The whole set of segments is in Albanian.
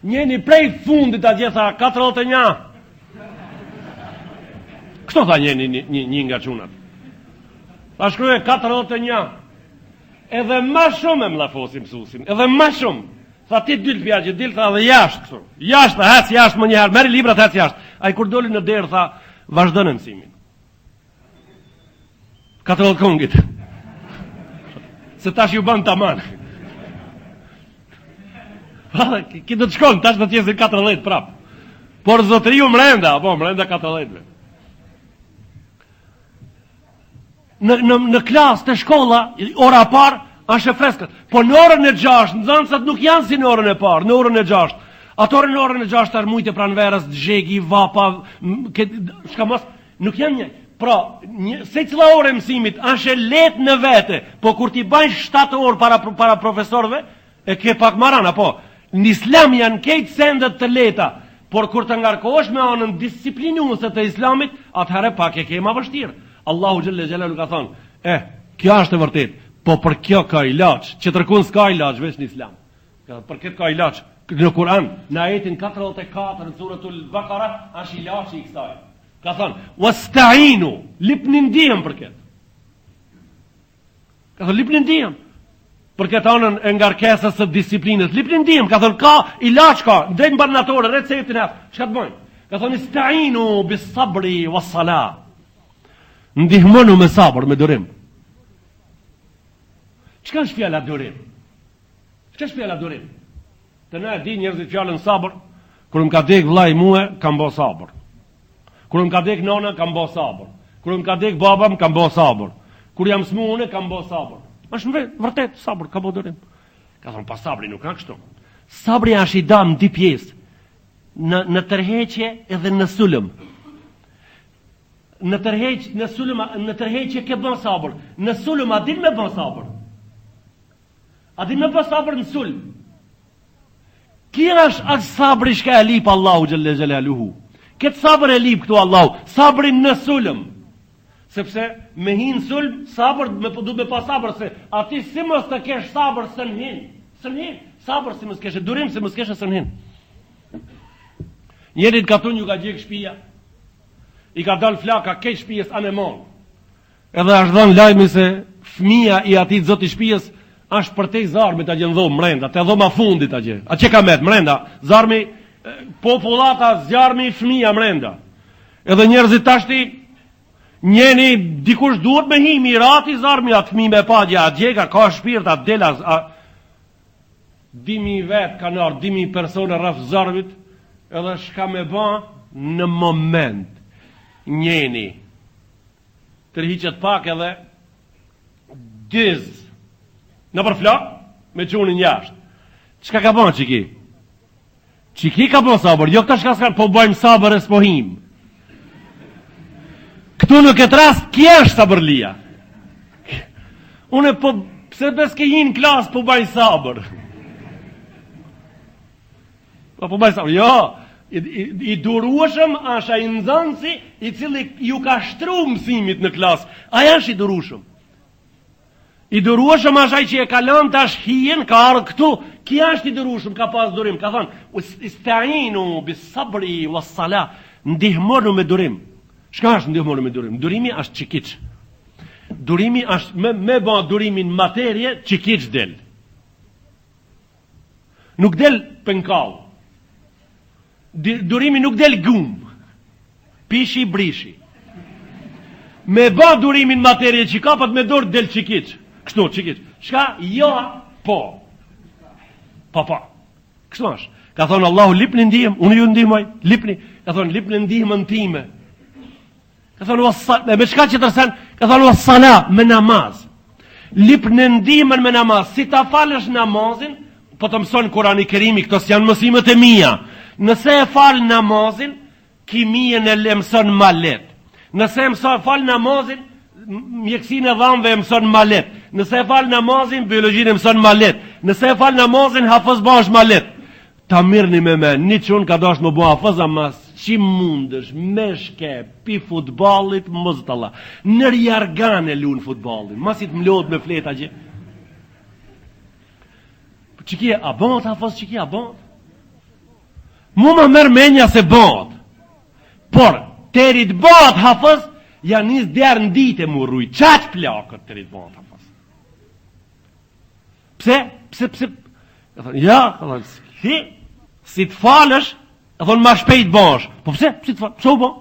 Njeni prej fundit atje tha 41. Kështu tha një nga çunat. Ta shkruje 41. Edhe ma shumë e mlafosi mësuesin, edhe ma shumë. Tha ti dyl pjaqe, dil tha dhe jashtë kështu. Jashtë, hec jashtë më njëherë, merri librat hec jashtë. Ai kur doli në derë tha, vazhdon mësimin. 40 kongit. Se tash ju bën tamam. Ki do të shkon, tash do të jesh 14 prap. Por zotëriu mrenda, mrenda 14-ve. Në klasë të shkolla, ora parë, është e freskët. Po në orën e 6, nxënësat nuk janë si në orën e parë, në orën e 6. Atore në orën e 6 armujt e pranverës, zhegi, vapa, shka mos, nuk janë një. Pra, se cila orë e mësimit, është e letë në vete, po kur ti bajnë 7 orë para profesorve, e ke pak marana, po. Në islam janë kejtë sendet të leta, por kur të ngarkohesh me anën disiplinuese të islamit, atëherë pak e ke ma vështirë. Allahu Gjelle Gjelalu ka thonë, kjo është e vërtet, po për kjo ka ilaç, që tërkun s'ka ilaç veç në islam. Për këtë ka ilaç. Në Kur'an, në ajetin 44 në suratul Bakara, është ilaçi i kësaj. Ka thonë, wasta'inu, lipni ndihem për këtë. Ka thonë, lipni ndihem. Për këtë anën e ngarkesës së disiplinës, lipni ndihem. Ka thonë, ka ilaç ka, drejt mbarnatore, recetin e çka të bëjnë? Ka thonë, ista'inu bis sabri was salah. Ndihmonu me sabër, me durim. Çka është fjala durim? Çka është fjala durim? Të na di njerëzit fjalën sabër, kur më ka dek vllai mua, kam bë sabër. Kur më ka dek nona, kam bë sabër. Kur më ka dek baba, kam bë sabër. Kur jam smune, kam bë sabër. Është vërtet sabër, ka bë durim. Ka thonë pa sabri nuk ka kështu. Sabri është i dam në dy pjesë. Në tërheqje edhe në sulm. Në tërheqje ke bën sabër. Në sulm a din me bën sabër. A din me bën sabër në sulm. Kira është atë sabri shka e lip Allahu Gjelle Gjelaluhu. Këtë sabër e lip këtu Allahu. Sabrin në sulm. Sepse me hinë sulm, sabër du me pa sabër se ati si mos të kesh sabër së në hinë. Së në hinë. Sabër si mos keshe, durim si mos keshe së në hinë. Njerit ka tunë ju ka gjekë shpia. I ka dalë flaka kej shpijes anemon. Edhe është dhënë lajmi se fëmia i atit zoti shpijes është për te zarmi të gjenë dhomë mrenda, të dhoma fundit të gjenë. A që ka met, mrenda? Zarmi, populata, zjarmi, fëmia mrenda. Edhe njerëzit tashti, njeni dikush duhet me himi, rati zarmi, atë fëmi me padja, atë gjeka, ka shpirt, atë delas, dimi vetë ka nërë, dimi persone rraf zarmit, edhe shka me ba në moment. Njeni tërhiqet pak edhe diz në përflak me qunin jashtë. Çka ka bon qiki? Qiki ka bon sabër, jo këta shka s'kan po bëjmë sabër e s'pohim. Këtu në këtë rast kje është sabërlia. Une po pse bes ke hinë klasë po bëjmë sabër. Po bëjmë sabër, jo. I durueshëm është ai nxënësi i cili ju ka shtruar mësimit në klasë. Ai është i durueshëm. I durueshëm është ai që e ka lënë tash hijen, ka ardhur këtu. Ki është i durueshëm, ka pas durim. Ka thonë, "Ista'inu bis-sabri was-salah." Ndihmonu me durim. Çka është ndihmonu me durim? Durimi është çikiç. Durimi është me bën durimin materie, çikiç del. Nuk del penkall. Durimi nuk del gum. Pishi brishi. Me ba durimin materie që kapat me dorë del qikic. Kështu, qikic. Shka? Jo, po. Pa. Kështu është. Ka thonë Allahu lipni ndihem, unë ju ndihmoj, lipni. Ka thonë lipni ndihmën time. Ka thonë me shka që tërsen, ka thonë sala me namaz. Lipni ndihmën me namaz. Si ta falësh namazin, po të mëson Kurani Kerimi, këto s'janë mësimet e mia. Nëse e falë namazin, kimien e mëson ma let. Nëse e falë namazin, mjekësin e dhamve e mëson ma let. Nëse e falë namazin, biologjin e mëson ma let. Nëse e falë namazin, hafëz bash ma let. Ta mirëni me me, një që unë ka dash më bua hafëz, ama që mundësh, me shke, pi futbalit, mëzët Allah. Nër jargan e lunë futbalin, masit më lodh me fleta gjë. Që kje, a bëndë hafëz, që kje, a bëndë? Mu më merë menja se bëhat. Por, terit bëhat hafës, janë njës derë në dite mu rruj. Qaq plakët terit bëhat hafës. Pse? Ja, si të falësh, e thonë ma shpejt bëhash. Po pse? Pse të falësh? Pse u bëha?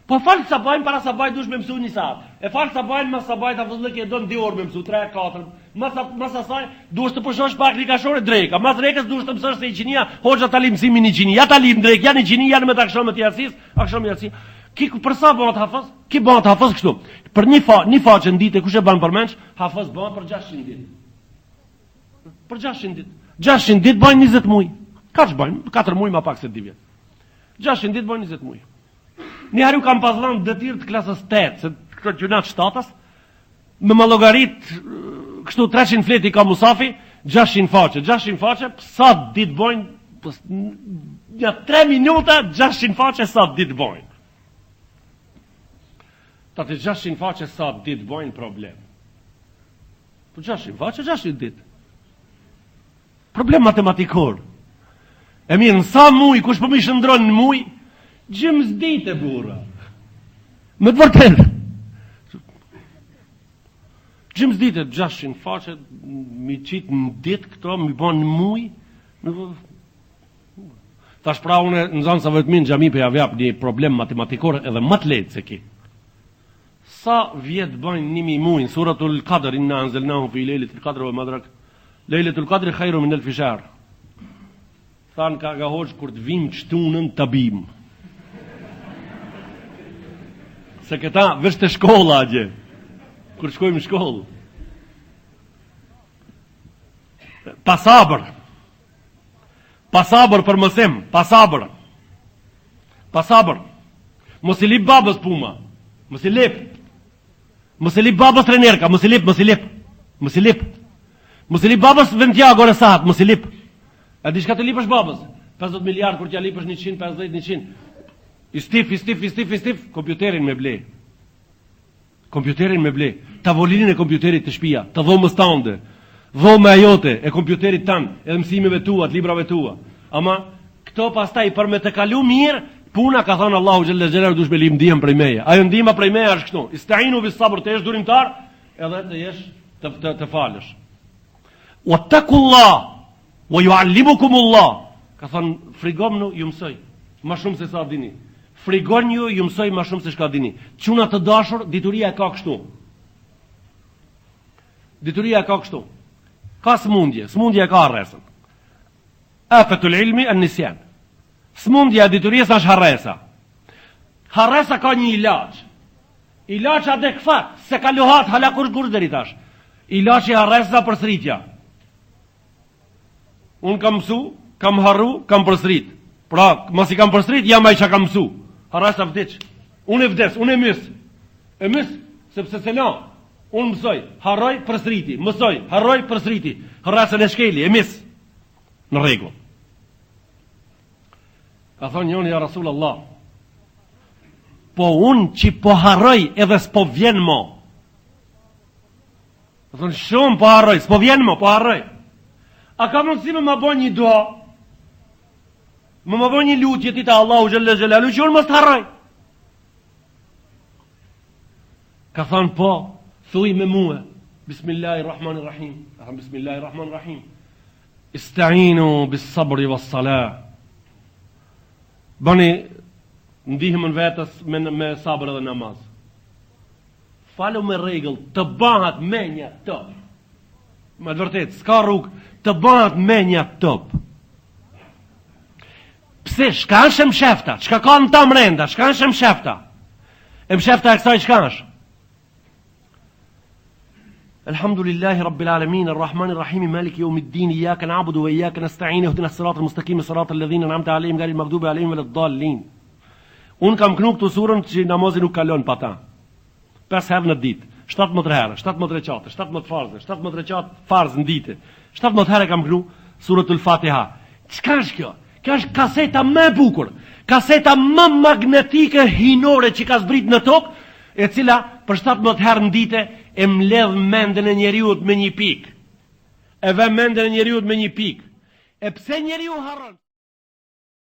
Po falë sa bajnë, para sa bajnë dush me mësu një satë. E falë sa bajnë, mas sa bajnë, ta fëzlëk e do në 2 orë me mësu, 3, 4. Mas asaj, dush të pushosh pak likashore drejka. Mas drekës dush të mësosh se i qinia, hoxha ta li mësimin i qinia. Ja ta li në drejk, janë i qinia, janë me të akshom e tjarësis, akshom e tjarësis. Ki për sa bëhat hafës? Ki bëhat hafës kështu. Për një faqe në dite, kush e banë për menç, hafës bëhat për 600 dit. Për 600 dit. 600 dit bëjnë 20 muj. Ka që bëjnë? 4 muj ma pak se 2 vjet. 600 dit bëjnë 20 muj. Një herë kam paslan dëtirë të klasës 8, se këtë gjunat shtatas, me më logarit, kështu 300 fleti ka Musafi, 600 faqe, sa ditë bojnë, një 3 minuta, 600 faqe, sa ditë bojnë. Ta të 600 faqe, sa ditë bojnë problem. Po 600 faqe, 600 ditë. Problem matematikor. E mirë, në sa muj, kush po mi shëndron në muj, gjëmës dite, bura. Me të vërtet. Gjëmës dite, 600 faqe, mi qitë në ditë këto, mi bon në muj. Tash pra une, në zanë sa vëtmin, gjami për javjap një problem matematikore edhe më të lejtë se ki. Sa vjetë bëjnë 1000 muj, në suratul Qadr, inna anzelnahu fi lejletul Qadr vë madrak, lejletul Qadr khajru min el fishar. Thanë ka ga hoqë, kur të vim qëtunën të bim. Se këta vesh të shkolla agje, kur shkojmë shkollë. Pasabër për mësim, pasabër. Mos i lip babës puma, mos i lip babës trenerka, mos i lip babës vendja gore sahat, mos i lip. A di shka të lipësh babës? 50 miliard, kur t'ja lipësh 150, 100. I stif, kompjuterin me ble. Tavolinin e kompjuterit të shpia, të dhomës tande, dhome ajote, e kompjuterit tanë, edhe mësimeve tua, të librave tua. Ama, këto pastaj për me të kalu mirë, puna ka thonë Allahu Gjelle Gjellaru dush me li mdihem prej meje. Ajo ndihma prej meje është kështu. Istainu bis sabr, të jesh durimtar, edhe të jesh të falësh. Wattaqullah, wa yuallimukumullah. Ka thonë, frigomnu ju mësoj, ma shumë se sa dini. Frigon ju mësoj ma shumë se shka dini. Quna të dashur, dituria e ka kështu. Ka smundje e ka arresën. Afetul ilmi an nisjan. Smundja e diturisë është harresa. Harresa ka një ilaç. Ilaç adekvat, se ka luhat hala kur deri tash. Ilaçi i harresa përsëritja. Unë kam mësu, kam harru, kam përsërit. Pra, mos i kam përsërit, jam ai që kam mësu. Harresa vdiq. Unë e vdes, unë e mys, sepse se la. Unë mësoj, harroj, përsëriti, mësoj, harroj, përsëriti. Harresën e shkeli, e mys. Në rregull. Ka thonë njëri ja Rasul Allah. Po unë që po harroj edhe s'po vjen mo. Ka thonë shumë po harroj, s'po vjen mo, po harroj. A ka mundësi me më bën një dua? Më bën një lutje ti te Allahu Gjelle Gjelalu që unë mos të harroj. Ka thonë po, thuj me mua. Bismillahirrahmanirrahim. Bismillahirrahmanirrahim. Ista'inu bis sabri was salah. Bani ndihmën vetës me sabër edhe namaz. Falu me rregull, të bëhat me një top. Me të vërtet, s'ka rrugë, të bëhat me një top. Pse, shka është e mshefta? Shka ka në ta mrenda? Shka është e mshefta? E mshefta e kësaj shka është? Alhamdulillahi Rabbil Alamin, Ar-Rahmanir Rahim, Maliki Yawmiddin, Iyyaka na'budu wa iyyaka nasta'in, ihdinas siratal mustaqim, siratal ladzina an'amta 'alayhim ghayril maghdubi 'alayhim waladdallin. Un kam kënu këtu surën që namazi nuk kalon pa ta. 5 herë në ditë, 17 herë, 17 recate, 17 farze, 17 recate farz në ditë. 17 herë kam kënu suratul Fatiha. Çka është kjo? Kjo është kaseta më e bukur, kaseta më magnetike hinore që ka zbrit në tokë, e cila për 17 herë në ditë e mbledh mendën e njeriut me një pikë. E vë mendën e njeriut me një pikë. E pse njeriu harron?